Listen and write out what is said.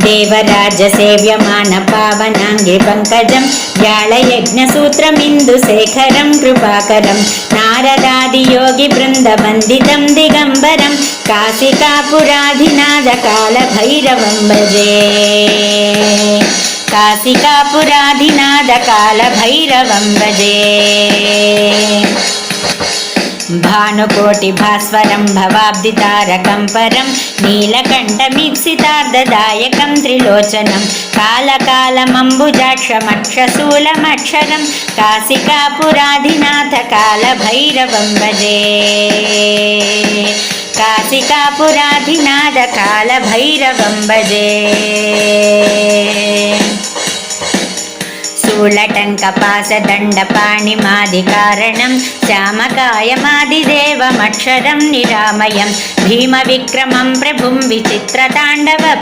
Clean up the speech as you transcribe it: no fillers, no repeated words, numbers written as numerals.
देवराजसेव्यमान पावनाङ्गे पङ्कजं व्याळयज्ञसूत्रमिन्दुशेखरं कृपाकरं नारदादियोगिवृन्दवन्दितं दिगम्बरं काशिकापुराधिनाथकालभैरवं भजे काशिकापुराधिनाथकालभैरवं भजे भानुकोटिभास्वरं भवाब्धितारकं परं नीलकण्ठमीप्सितार्धदायकं त्रिलोचनं कालकालमम्बुजाक्षमक्षशूलमक्षरं काशिकापुराधिनाथकालभैरवं भजे काशिकापुराधिनाथकालभैरवं भजे शूलटङ्कपाशदण्डपाणिमादिकारणं श्यामकायमादिदेवमक्षरं निरामयं भीमविक्रमं प्रभुं विचित्रताण्डव